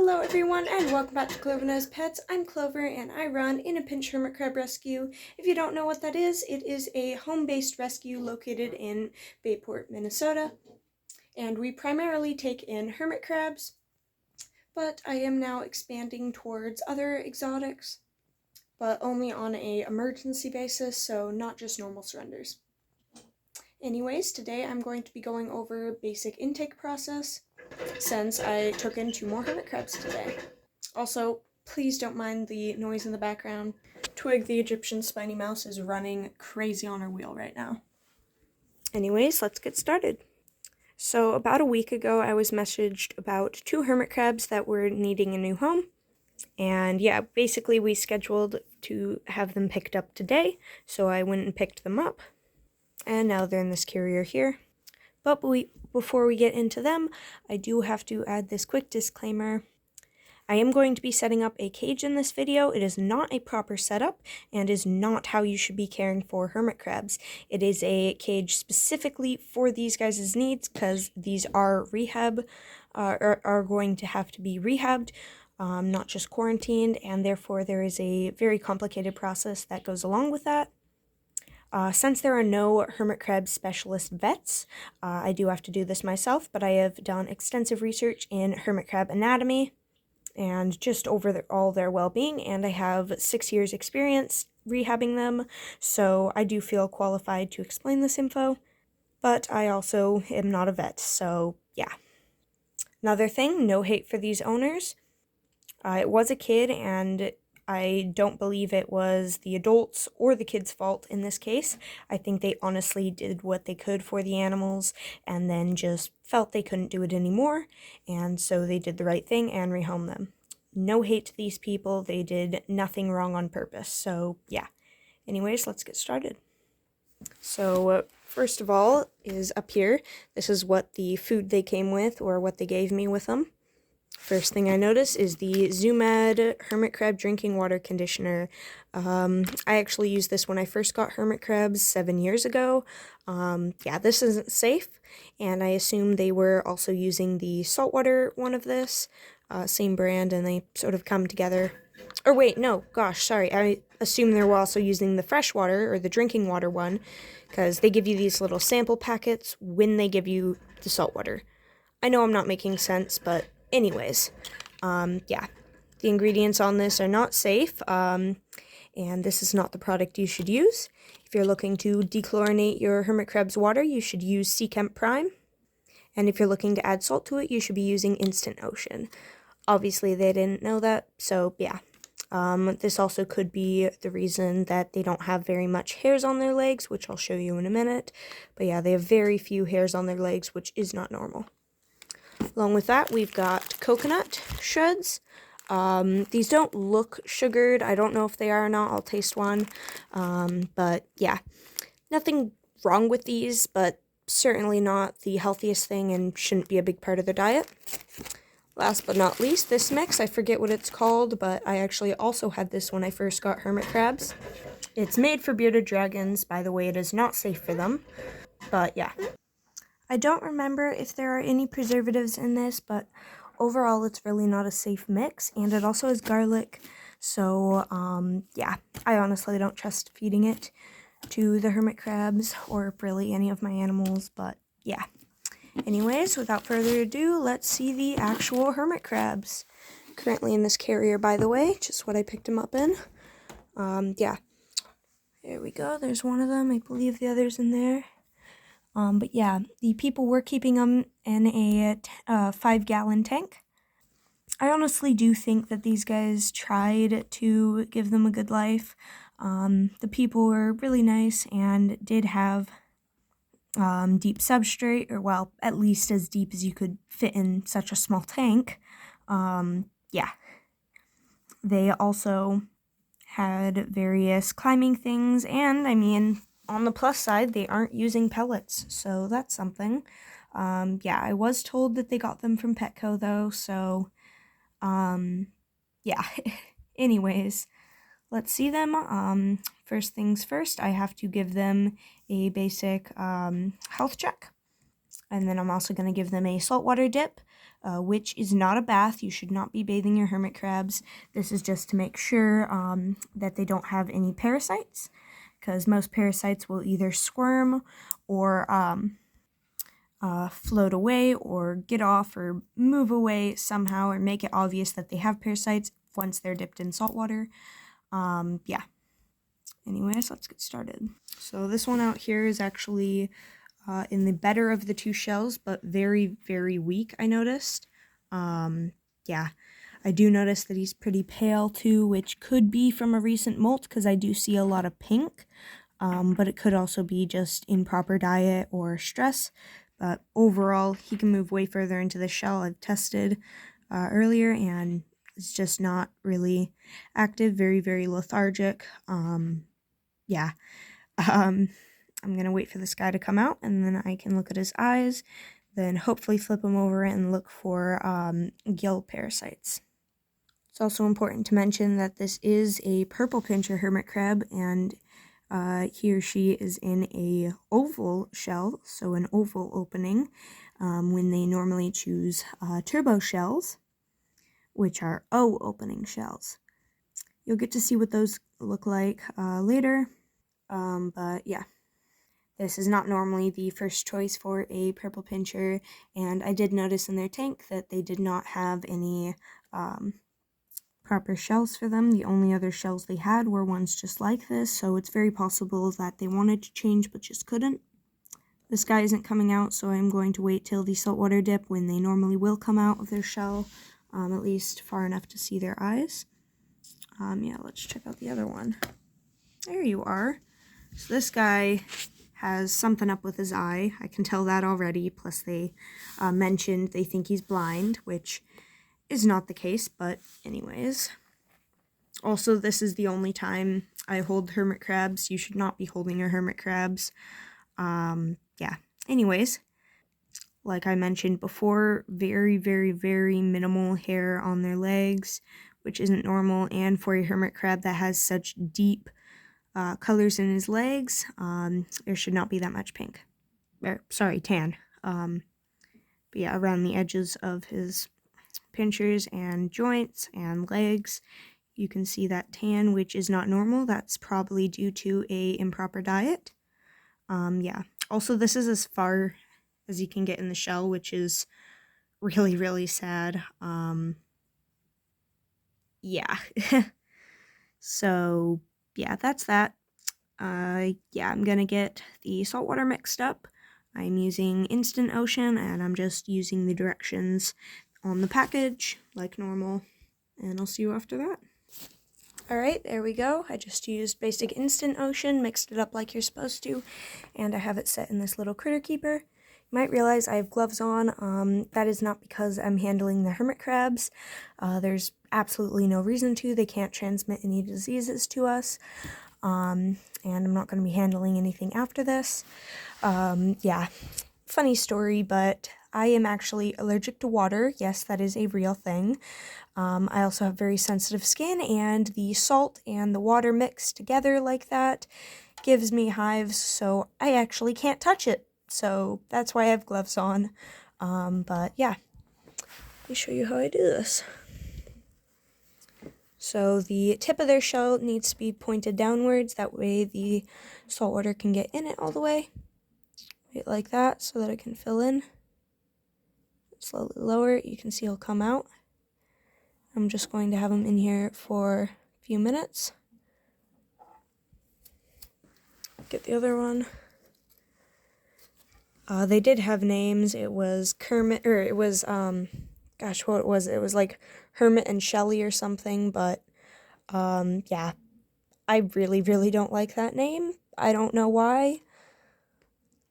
Hello everyone and welcome back to Clover Knows Pets. I'm Clover and I run In a Pinch Hermit Crab Rescue. If you don't know what that is, it is a home-based rescue located in Bayport, Minnesota. And we primarily take in hermit crabs, but I am now expanding towards other exotics, but only on an emergency basis, so not just normal surrenders. Anyways, today I'm going to be going over basic intake process, since I took in 2 more hermit crabs today. Also, please don't mind the noise in the background. Twig, the Egyptian spiny mouse, is running crazy on her wheel right now. Anyways, let's get started. So about a week ago, I was messaged about 2 hermit crabs that were needing a new home. And yeah, basically we scheduled to have them picked up today, so I went and picked them up. And now they're in this carrier here. But before we get into them, I do have to add this quick disclaimer. I am going to be setting up a cage in this video. It is not a proper setup and is not how you should be caring for hermit crabs. It is a cage specifically for these guys' needs because these are are going to have to be rehabbed, not just quarantined, and therefore there is a very complicated process that goes along with that. Since there are no hermit crab specialist vets, I do have to do this myself, but I have done extensive research in hermit crab anatomy and just over all their well-being, and I have 6 years experience rehabbing them, so I do feel qualified to explain this info, but I also am not a vet, so yeah. Another thing, no hate for these owners. It was a kid, and I don't believe it was the adults or the kids' fault in this case. I think they honestly did what they could for the animals and then just felt they couldn't do it anymore, and so they did the right thing and rehomed them. No hate to these people. They did nothing wrong on purpose, so yeah. Anyways, let's get started. So first of all is up here. This is what the food they came with, or what they gave me with them. First thing I notice is the Zoomed Hermit Crab Drinking Water Conditioner. I actually used this when I first got hermit crabs 7 years ago. Yeah, this isn't safe, and I assume they were also using the saltwater one of this, same brand, and they sort of come together. Or wait, no, gosh, sorry, I assume they were also using the freshwater, or the drinking water one, because they give you these little sample packets when they give you the saltwater. I know I'm not making sense, but anyways, yeah, the ingredients on this are not safe, and this is not the product you should use. If you're looking to dechlorinate your hermit crab's water, you should use Sea Chem Prime, and if you're looking to add salt to it, you should be using Instant Ocean. Obviously, they didn't know that, so yeah. This also could be the reason that they don't have very much hairs on their legs, which I'll show you in a minute, but yeah, they have very few hairs on their legs, which is not normal. Along with that, we've got coconut shreds. These don't look sugared. I don't know if they are or not. I'll taste one. But yeah, nothing wrong with these, but certainly not the healthiest thing and shouldn't be a big part of their diet. Last but not least, this mix. I forget what it's called, but I actually also had this when I first got hermit crabs. It's made for bearded dragons. By the way, it is not safe for them. But yeah. I don't remember if there are any preservatives in this, but overall it's really not a safe mix, and it also has garlic, so yeah, I honestly don't trust feeding it to the hermit crabs, or really any of my animals, but yeah. Anyways, without further ado, let's see the actual hermit crabs. Currently in this carrier, by the way, just what I picked them up in. Yeah. There we go, there's one of them, I believe the other's in there. But yeah, the people were keeping them in a 5-gallon tank. I honestly do think that these guys tried to give them a good life. The people were really nice and did have deep substrate, or well, at least as deep as you could fit in such a small tank. Yeah. They also had various climbing things, and I mean, on the plus side, they aren't using pellets, so that's something. Yeah, I was told that they got them from Petco, though, so, yeah. Anyways, let's see them. First things first, I have to give them a basic health check, and then I'm also going to give them a saltwater dip, which is not a bath. You should not be bathing your hermit crabs. This is just to make sure that they don't have any parasites, because most parasites will either squirm or float away or get off or move away somehow, or make it obvious that they have parasites once they're dipped in salt water. Yeah. Anyways, let's get started. So this one out here is actually in the better of the two shells, but very, very weak, I noticed. Yeah, I do notice that he's pretty pale too, which could be from a recent molt, because I do see a lot of pink, but it could also be just improper diet or stress. But overall, he can move way further into the shell. I've tested earlier, and it's just not really active, very, very lethargic. Yeah. I'm going to wait for this guy to come out, and then I can look at his eyes, then hopefully flip him over and look for gill parasites. It's also important to mention that this is a purple pincher hermit crab, and he or she is in a oval shell, so an oval opening, when they normally choose turbo shells, which are O opening shells. You'll get to see what those look like later, but yeah. This is not normally the first choice for a purple pincher, and I did notice in their tank that they did not have any proper shells for them. The only other shells they had were ones just like this, so it's very possible that they wanted to change but just couldn't. This guy isn't coming out, so I'm going to wait till the saltwater dip when they normally will come out of their shell, at least far enough to see their eyes. Yeah, let's check out the other one. There you are. So this guy has something up with his eye. I can tell that already. Plus they mentioned they think he's blind, which is not the case, but anyways. Also, this is the only time I hold hermit crabs. You should not be holding your hermit crabs. Yeah. Anyways, like I mentioned before, very, very, very minimal hair on their legs, which isn't normal, and for a hermit crab that has such deep colors in his legs, there should not be that much pink. Tan. But yeah, around the edges of his pinchers and joints and legs, you can see that tan, which is not normal. That's probably due to a improper diet. Yeah. Also, this is as far as you can get in the shell, which is really, really sad. Yeah. So, yeah, that's that. Yeah, I'm gonna get the saltwater mixed up. I'm using Instant Ocean, and I'm just using the directions on the package like normal, and I'll see you after that. Alright, there we go. I just used basic Instant Ocean, mixed it up like you're supposed to, and I have it set in this little critter keeper. You might realize I have gloves on. That is not because I'm handling the hermit crabs. There's absolutely no reason to. They can't transmit any diseases to us. And I'm not going to be handling anything after this. Yeah, funny story, but I am actually allergic to water. Yes, that is a real thing. I also have very sensitive skin, and the salt and the water mixed together like that gives me hives, so I actually can't touch it. So that's why I have gloves on. But yeah, let me show you how I do this. So the tip of their shell needs to be pointed downwards, that way the salt water can get in it all the way. Right like that, so that it can fill in. Slowly lower it, you can see he'll come out. I'm just going to have him in here for a few minutes. Get the other one. They did have names. It was Kermit, or it was, gosh, what was it? It was like Hermit and Shelly or something, but, yeah. I really, really don't like that name. I don't know why.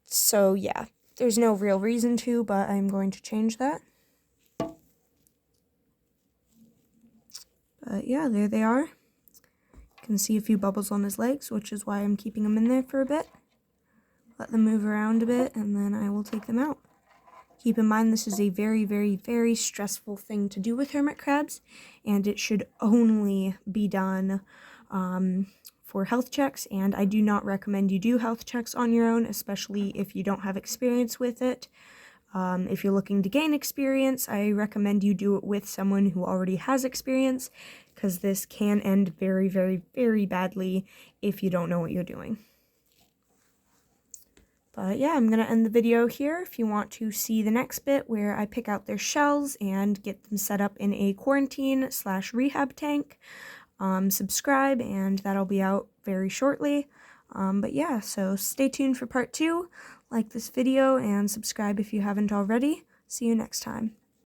So, yeah. There's no real reason to, but I'm going to change that. But, yeah, there they are. You can see a few bubbles on his legs, which is why I'm keeping them in there for a bit. Let them move around a bit, and then I will take them out. Keep in mind, this is a very, very, very stressful thing to do with hermit crabs, and it should only be done for health checks, and I do not recommend you do health checks on your own, especially if you don't have experience with it. If you're looking to gain experience, I recommend you do it with someone who already has experience, because this can end very, very, very badly if you don't know what you're doing. But yeah, I'm going to end the video here. If you want to see the next bit where I pick out their shells and get them set up in a quarantine/rehab tank, subscribe, and that'll be out very shortly. But yeah, so stay tuned for part 2. Like this video and subscribe if you haven't already. See you next time.